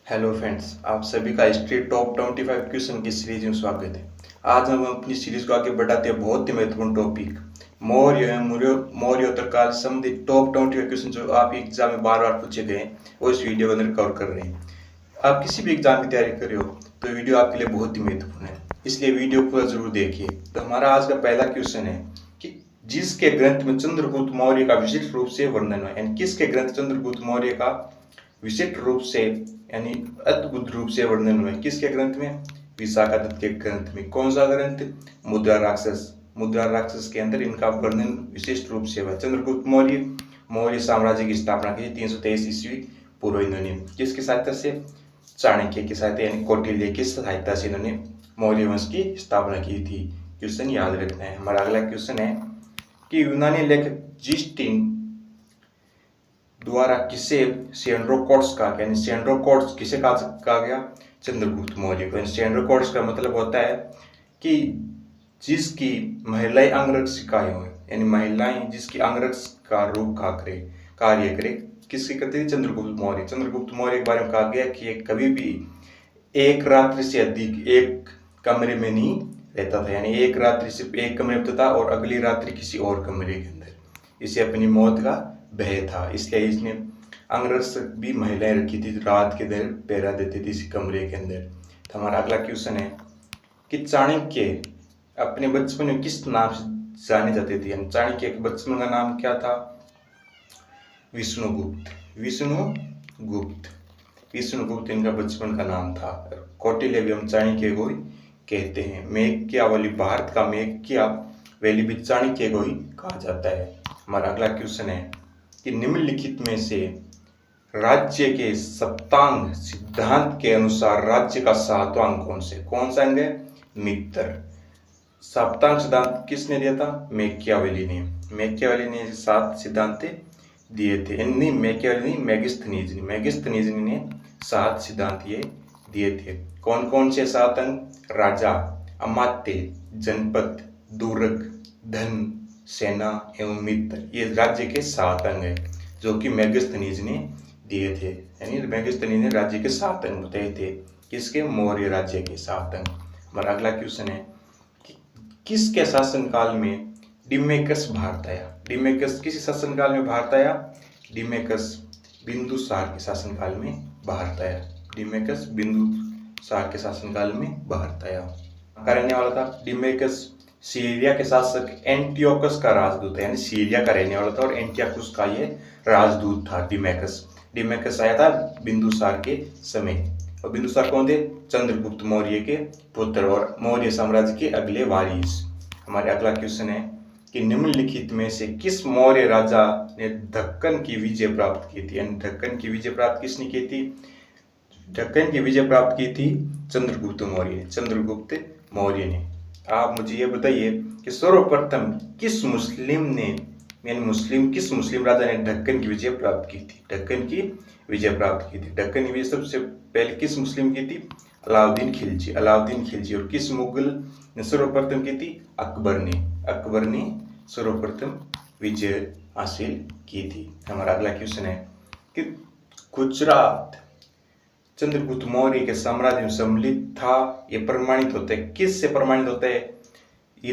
Hello friends, आप सभी का हिस्ट्री टॉप 25 क्वेश्चन की सीरीज में स्वागत है। आज हम अपनी सीरीज को आगे बढ़ाते हैं बहुत ही महत्वपूर्ण टॉपिक मौर्योत्तर काल संबंधित टॉप 25 क्वेश्चन जो आप एग्जाम में बार बार पूछे गए वो इस वीडियो के अंदर कवर कर रहे हैं। आप किसी भी एग्जाम की तैयारी कर रहे हो तो वीडियो आपके लिए बहुत ही महत्वपूर्ण है, इसलिए वीडियो पूरा जरूर देखिए। तो हमारा आज का पहला क्वेश्चन है कि जिसके ग्रंथ में चंद्रगुप्त मौर्य का विशिष्ट रूप से वर्णन है, यानी किसके ग्रंथ चंद्रगुप्त मौर्य का विशिष्ट रूप से यानी अद्भुत रूप से वर्णन हुए, किसके ग्रंथ में? विशाखादत्त के ग्रंथ में। कौन सा ग्रंथ? मुद्रा राक्षस। मुद्रा राक्षस के अंदर इनका वर्णन विशिष्ट रूप से हुआ। चंद्रगुप्त मौर्य मौर्य साम्राज्य की स्थापना की 323 ईस्वी पूर्व इन्होंने किसकी सहायता से? चाणक्य की सहायता यानी कौटिल्य की सहायता से इन्होंने मौर्य वंश की स्थापना की थी। क्वेश्चन याद रखना है। हमारा अगला क्वेश्चन है कि यूनानी लेखक जिस्टिन द्वारा किसे सेंड्रोकॉट्स कहा गया? सेंड्रोकॉट्स किसे कहा गया? चंद्रगुप्त मौर्य को। सेंड्रोकॉट्स का मतलब होता है कि जिसकी महिलाएं अंगरक्षिकाएं हो, यानी महिलाएं जिसकी अंगरक्षक का रूप कार्य करे, किसकी करती थी? चंद्रगुप्त मौर्य। चंद्रगुप्त मौर्य के बारे में कहा गया कि ये कभी भी एक रात्रि से अधिक एक कमरे में नहीं रहता था, यानी एक रात्रि सिर्फ एक कमरे में था और अगली रात्रि किसी और कमरे के अंदर। इसे अपनी मौत का भय था, इसलिए इसने अंगरक्षक भी महिलाएं रखी थी, रात के देर पहरा देती थी इसी कमरे के अंदर। तो हमारा अगला क्वेश्चन है कि चाणक्य अपने बचपन में किस नाम से जाने जाते थे? यानी चाणक्य के बचपन का नाम क्या था? विष्णुगुप्त। विष्णुगुप्त विष्णुगुप्त इनका बचपन का नाम था। कौटिल्य भी हम चाणक्य को ही कहते हैं। मेक्कियावली, भारत का मेक्कियावली भी चाणक्य को ही कहा जाता है। हमारा अगला क्वेश्चन है कि निम्नलिखित में से राज्य के सप्तांग सिद्धांत के अनुसार राज्य का सातवां अंग कौन सा अंग है? मित्र। सप्तांग सिद्धांत किसने दिया था? मेक्कियावली ने। मेक्कियावली ने 7 सिद्धांत दिए थे। नहीं, मेक्कियावली नहीं, मेगिस्थनीज ने 7 सिद्धांत ये दिए थे। कौन कौन से 7 अंग? राजा, अमात्य, जनपद, दूरक, धन, सेना एवं मित्र, ये राज्य के 7 अंग है जो कि मेगिस्थनीज ने दिए थे। यानी मेगिस्थनीज ने राज्य के 7 अंग बताए थे। किसके? मौर्य राज्य के 7 अंग। हमारा अगला क्वेश्चन है कि किसके शासनकाल में डिमेकस भारत आया? डिमेकस किस शासनकाल में भारत आया? डिमेकस बिंदुसार के शासनकाल में भारत आया। डिमेकस बिंदुसार के शासनकाल में भारत आया। रहने वाला था डिमेकस सीरिया के शासक एंटियोकस का राजदूत है, यानी सीरिया का रहने वाला था और एंटियोकस का ये राजदूत था डिमेकस। डिमेकस आया था बिंदुसार के समय। और बिंदुसार कौन थे? चंद्रगुप्त मौर्य के पुत्र और मौर्य साम्राज्य के अगले वारिस। हमारे अगला क्वेश्चन है कि निम्नलिखित में से किस मौर्य राजा ने दक्कन की विजय प्राप्त की थी? यानी दक्कन की विजय प्राप्त किसने की थी? दक्कन की विजय प्राप्त की थी चंद्रगुप्त मौर्य ने। आप मुझे ये बताइए कि सर्वप्रथम किस मुस्लिम राजा ने दक्कन की विजय प्राप्त की थी? दक्कन की विजय प्राप्त की थी। दक्कन की विजय सबसे पहले किस मुस्लिम की थी? अलाउद्दीन खिलजी। और किस मुगल ने सर्वप्रथम की थी? अकबर ने सर्वप्रथम विजय हासिल की थी। हमारा अगला क्वेश्चन है कि गुजरात चंद्रगुप्त मौर्य के साम्राज्य में सम्मिलित था, ये प्रमाणित होता है। किस से प्रमाणित होता है? ये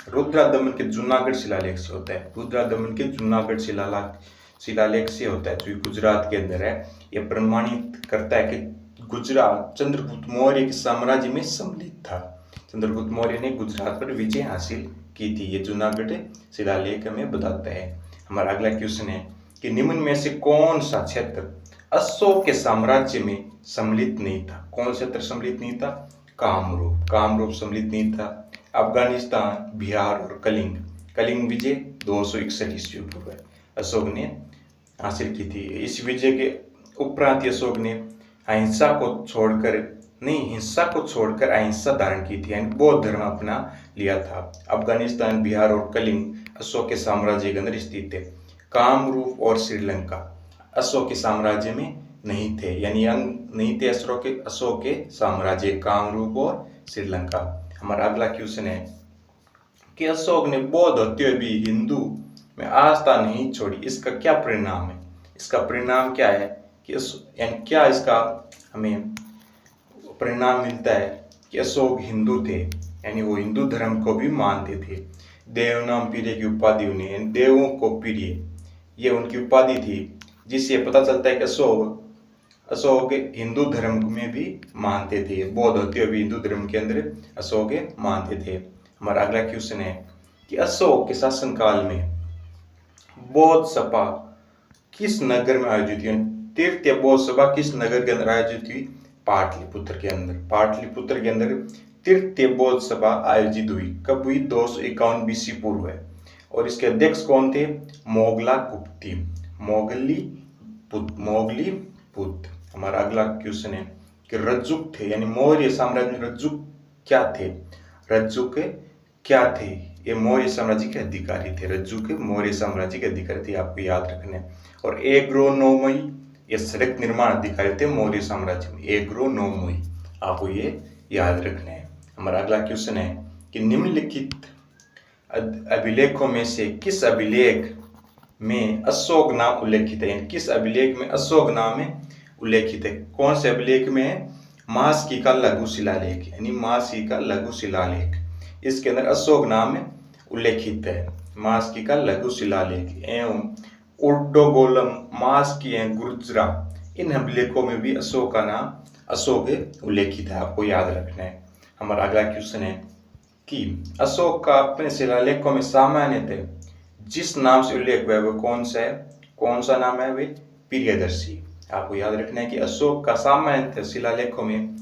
रुद्रादमन के जूनागढ़ शिलालेख से होता है। रुद्रादमन के जूनागढ़ शिलालेख से होता है, जो गुजरात के अंदर है। यह प्रमाणित करता है कि गुजरात चंद्रगुप्त मौर्य के साम्राज्य में सम्मिलित था। चंद्रगुप्त मौर्य ने गुजरात पर विजय हासिल की थी, ये जूनागढ़ शिलालेख में बताता है। हमारा अगला क्वेश्चन है कि निम्न में से कौन सा क्षेत्र अशोक के साम्राज्य में सम्मिलित नहीं था? कौन क्षेत्र सम्मिलित नहीं था? कामरूप सम्मिलित नहीं था। अफगानिस्तान, बिहार और कलिंग विजय 261 ईस्वी पूर्व अशोक ने हासिल की थी। इस विजय के उपरांत अशोक ने हिंसा को छोड़कर अहिंसा धारण की थी, यानी बौद्ध धर्म अपना लिया था। अफगानिस्तान, बिहार और कलिंग अशोक के साम्राज्य के अंदर स्थित थे। कामरूप और श्रीलंका अशोक के साम्राज्य में नहीं थे, यानी अंग नहीं थे अशोक के साम्राज्य, कामरूप और श्रीलंका। हमारा अगला क्वेश्चन है कि अशोक ने बौद्ध होते हुए भी हिंदू में आस्था नहीं छोड़ी, इसका क्या परिणाम है? इसका परिणाम क्या है कि यानी क्या इसका हमें परिणाम मिलता है कि अशोक हिंदू थे, यानी वो हिंदू धर्म को भी मानते थे। देवनाम पीरे की उपाधि उन्हें, देवों को पीरे, ये उनकी उपाधि थी, जिससे पता चलता है कि अशोक हिंदू धर्म में भी मानते थे। बौद्ध होते हुए भी हिंदू धर्म के अंदर अशोक मानते थे। हमारा अगला क्वेश्चन है कि अशोक के शासनकाल में बौद्ध सभा किस नगर में आयोजित हुई? तृतीय बौद्ध सभा किस नगर के अंदर आयोजित हुई? पाटलिपुत्र के अंदर। पाटलिपुत्र के अंदर तृतीय बौद्ध सभा आयोजित हुई। कब हुई? 251 बीसी पूर्व है। और इसके अध्यक्ष कौन थे? मोगला गुप्ती, मोगली पुत्र। हमारा अगला क्वेश्चन है कि रज्जुक थे, यानी मौर्य साम्राज्य में रज्जुक क्या थे? रज्जुक क्या थे? ये मौर्य साम्राज्य के अधिकारी थे। रज्जुक मौर्य साम्राज्य के अधिकारी थे, आपको याद रखना है। और एग्रोनोमई, ये सड़क निर्माण अधिकारी थे मौर्य साम्राज्य में। एग्रोनोमई, आपको ये याद रखना है। हमारा अगला क्वेश्चन है कि निम्नलिखित अभिलेखों में से किस अभिलेख में अशोक नाम उल्लेखित है? किस अभिलेख में अशोक नाम उल्लेखित है? कौन से अभिलेख में है? मास्की का लघु शिलालेख, यानी मास्की का लघु शिलालेख, इसके अंदर अशोक नाम उल्लेखित है। मास्की का लघु शिलालेख एवं उर्डोगोलम, मास्की एवं गुर्जरा, इन अभिलेखों में भी अशोक का नाम अशोक उल्लेखित है, आपको याद रखना है। हमारा अगला क्वेश्चन है कि अशोक का अपने शिलालेखों में सामान्यतः जिस नाम से उल्लेख हुआ है वो कौन सा है? कौन सा नाम है? वे प्रियदर्शी। आपको याद रखना है कि अशोक का सामान्यतः शिलालेखों में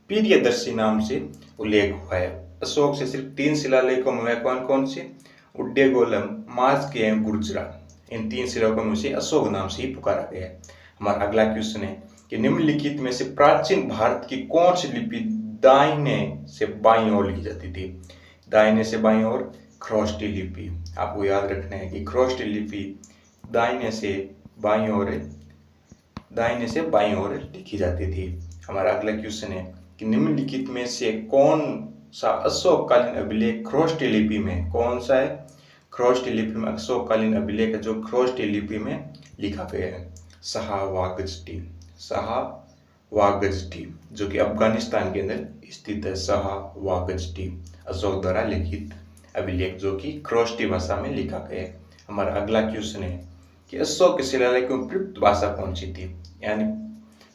प्रियदर्शी नाम से उल्लेख हुआ है। अशोक से सिर्फ 3 शिलालेखों में कौन कौन से? उड्डेगोलम, मास्की एवं गुर्जरा, इन 3 शिलालेखों में से अशोक नाम से ही पुकारा गया है। हमारा अगला क्वेश्चन है कि निम्नलिखित में से प्राचीन भारत की कौन सी लिपि दाहिने से बाईं ओर लिखी जाती थी? दाहिने से बाईं ओर ख्रोष्टी लिपि। आपको याद रखना है कि ख्रोष्टी लिपि दाहिने से बाईं ओर लिखी जाती थी। हमारा अगला क्वेश्चन है कि निम्नलिखित में से कौन सा अशोककालीन अभिलेख ख्रोष्टी लिपि में, कौन सा है? ख्रोष्टी लिपि में अशोककालीन अभिलेख है जो ख्रोष्टी लिपि में लिखा गया है। शाहवागजटी, जो कि अफगानिस्तान के अंदर स्थित है। शाहवागजटी अशोक द्वारा लिखित अभिलेख जो कि ख्रोष्टी भाषा में लिखा गया है। हमारा अगला क्वेश्चन है कि अशोक के शिलालेखों में प्रयुक्त भाषा कौन सी थी? यानी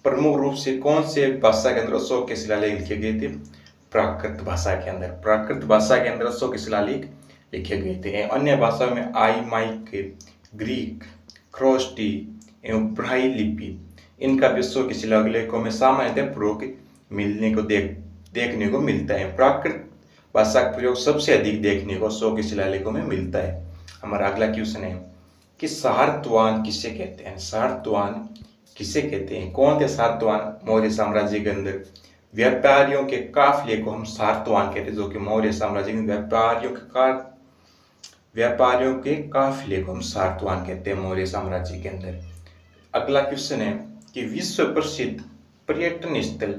प्रमुख रूप से कौन से भाषा के अंदर अशोक के शिलालेख लिखे गए थे? प्राकृत भाषा के अंदर। प्राकृत भाषा के अंदर अशोक के शिलालेख लिखे गए थे। अन्य भाषाओं में आरामाइक, ग्रीक, ख्रोष्टी एवं ब्राह्मी लिपि, इनका भी अशोक के शिलालेखों में सामान्यतः प्रयोग देखने को मिलता है। प्राकृत भाषा का प्रयोग सबसे अधिक देखने को अशोक के शिलालेखों में मिलता है। हमारा अगला क्वेश्चन है कि सारतवान किसे कहते हैं? सारतवान किसे कहते हैं? कौन थे सारतवान? मौर्य साम्राज्य के अंदर व्यापारियों के काफिले को हम सारतवान कहते हैं, जो कि मौर्य साम्राज्य में व्यापारियों के काफिले को हम सारतवान कहते हैं मौर्य साम्राज्य के अंदर। अगला क्वेश्चन है कि विश्व प्रसिद्ध पर्यटन स्थल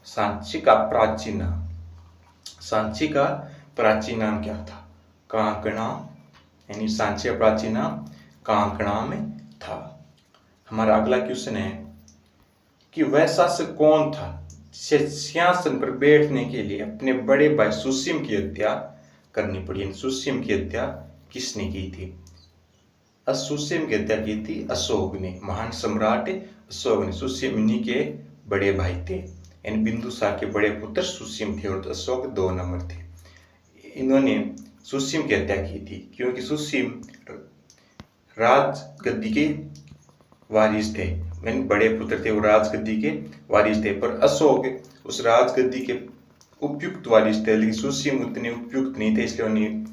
सांची का प्राचीन नाम क्या था? कांकणा, यानी सांची का प्राचीन नाम कांकणा में था। हमारा अगला क्वेश्चन है कि वह शासक कौन था जिसे सिंहासन पर बैठने के लिए अपने बड़े भाई सुसीम की हत्या करनी पड़ी? सुसीम की हत्या किसने की थी? सुसीम की हत्या की थी अशोक ने, महान सम्राट अशोक ने। सुसीम इन्हीं के बड़े भाई थे, यानी बिंदुसार के बड़े पुत्र सुसीम थे और अशोक 2 नंबर थे। इन्होंने सुसीम की हत्या की थी क्योंकि सुसीम राजगद्दी के वारिस थे, यानी बड़े पुत्र थे, वो राजगद्दी के वारिस थे। पर अशोक उस राजगद्दी के उपयुक्त वारिस थे, लेकिन सुसीम उतने उपयुक्त नहीं थे, इसलिए उन्हें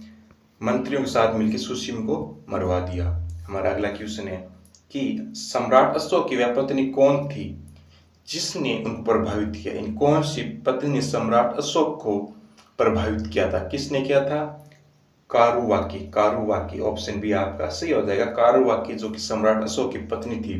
मंत्रियों के साथ मिलकर सुसीम को मरवा दिया। हमारा अगला क्वेश्चन है कि सम्राट अशोक की वह पत्नी कौन थी जिसने उनको प्रभावित किया? यानी कौन सी पत्नी ने सम्राट अशोक को प्रभावित किया था? किसने किया था? कारुवाकी। ऑप्शन बी आपका सही हो जाएगा। कारुवाकी, जो कि सम्राट अशोक की पत्नी थी,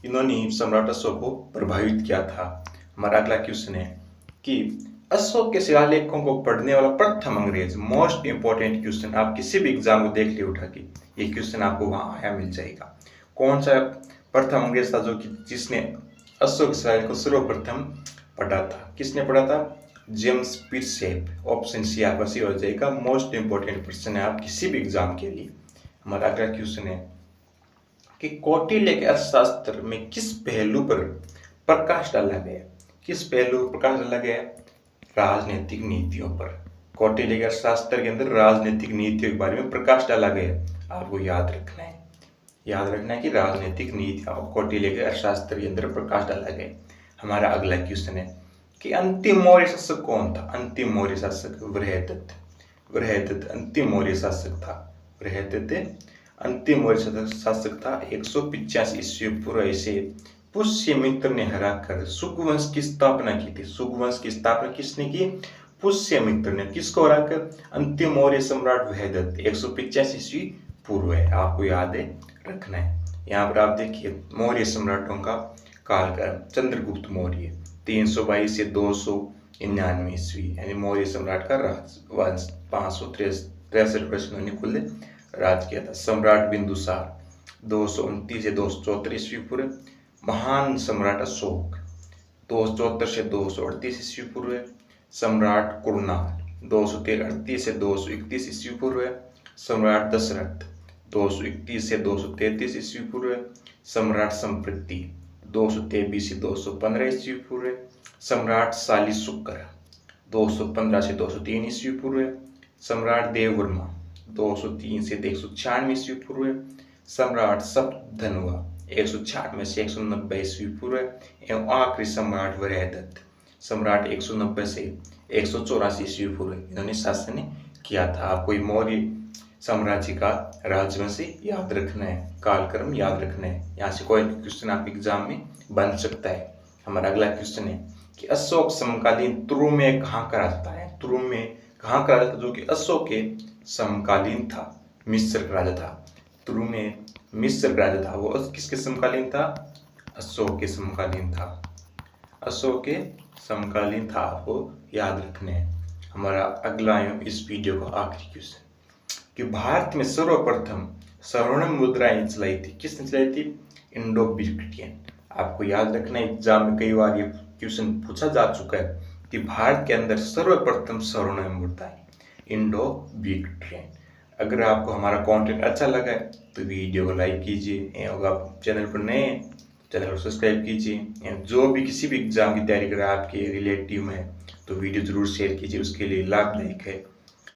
इन्होंने ही सम्राट अशोक को प्रभावित किया था। हमारा अगला क्वेश्चन है कि अशोक के शिलालेखों को पढ़ने वाला प्रथम अंग्रेज, मोस्ट इंपॉर्टेंट क्वेश्चन, आप किसी भी एग्जाम को देख लिया उठा के, ये क्वेश्चन आपको वहां आया मिल जाएगा। कौन सा प्रथम अंग्रेज था जो कि जिसने अशोक के शिलालेख को सर्वप्रथम पढ़ा था। किसने पढ़ा था? जेम्स पियर्सेप। ऑप्शन सी आपका सी हो जाएगा। मोस्ट इंपोर्टेंट क्वेश्चन है आप किसी भी एग्जाम के लिए। हमारा अगला क्वेश्चन है कि कौटिल्य के अर्थशास्त्र में किस पहलू पर प्रकाश डाला गया? किस पहलू पर प्रकाश डाला गया? राजनीतिक नीतियों पर। कौटिल्य के अर्थशास्त्र के अंदर राजनीतिक नीतियों के बारे में प्रकाश डाला गया। आपको याद रखना है, याद रखना है कि राजनीतिक नीतियां कौटिल्य के अर्थशास्त्र के अंदर प्रकाश डाला गया। हमारा अगला क्वेश्चन है कि अंतिम मौर्य शासक कौन था? अंतिम मौर्य शासक वृहदत्त। वृहदत्त अंतिम मौर्य शासक था। वृहदत्त अंतिम मौर्य शासक था। 185 ईस्वी पूर्व से पुष्यमित्र ने हराकर सुगवंश की स्थापना की थी। सुगवंश की स्थापना किसने की? पुष्यमित्र ने। किसको हराकर? अंतिम मौर्य सम्राट वृहदत्त। 185 ईस्वी पूर्व है, आपको याद है रखना है। यहाँ पर आप देखिए मौर्य सम्राटों का कालक्रम। चंद्रगुप्त मौर्य 322 से 299 ईस्वी, यानी मौर्य सम्राट का राजवंश 563 वर्ष में कुल राज किया था। सम्राट बिंदुसार 229 से 274 ईस्वी पूर्व। महान सम्राट अशोक 274 से 238 ईस्वी पूर्व। सम्राट कुरनाल 238 से 231 ईस्वी पूर्व। सम्राट दशरथ 231 से 233 ईस्वी पूर्व। सम्राट संपृक्ति 223 से 215 ईस्वी पूर्व। सम्राट शालीशुक्र 215 से 203 ईस्वी पूर्व। सम्राट देववर्मा 203 से 196 ईस्वी पूर्व। सम्राट सप्तधन्वा 196 से 190 ईस्वी पूर्व। एवं आखिरी सम्राट वृहदत्त सम्राट 190 से 184 ईस्वी पूर्व इन्होंने शासन किया था। आपको मौर्य साम्राज्य का राजवंश याद रखना है, कालक्रम याद रखना है। यहाँ से कोई क्वेश्चन आप एग्जाम में बन सकता है। हमारा अगला क्वेश्चन है कि अशोक समकालीन तुरु में कहाँ कहा जाता है? तुरु में कहाँ कहा जाता, जो कि अशोक के समकालीन था, मिस्र का राजा था। तुरु में मिस्र का राजा था, वो किसके समकालीन था? अशोक के समकालीन था। अशोक के समकालीन था, आपको याद रखने हैं। हमारा अगला इस वीडियो का आखिरी क्वेश्चन कि भारत में सर्वप्रथम स्वर्णिम मुद्राएं चलाई थी। किसने चलाई थी? इंडो विक्टियन। आपको याद रखना है, एग्जाम में कई बार ये क्वेश्चन पूछा जा चुका है कि भारत के अंदर सर्वप्रथम स्वर्णिम मुद्राएं इंडो विक्टियन। अगर आपको हमारा कंटेंट अच्छा लगा है तो वीडियो को लाइक कीजिए, और आप चैनल पर नए हैं चैनल को सब्सक्राइब कीजिए। जो भी किसी भी एग्जाम की तैयारी कर रहा है आपके रिलेटिव में तो वीडियो जरूर शेयर कीजिए, उसके लिए लाभदायक है।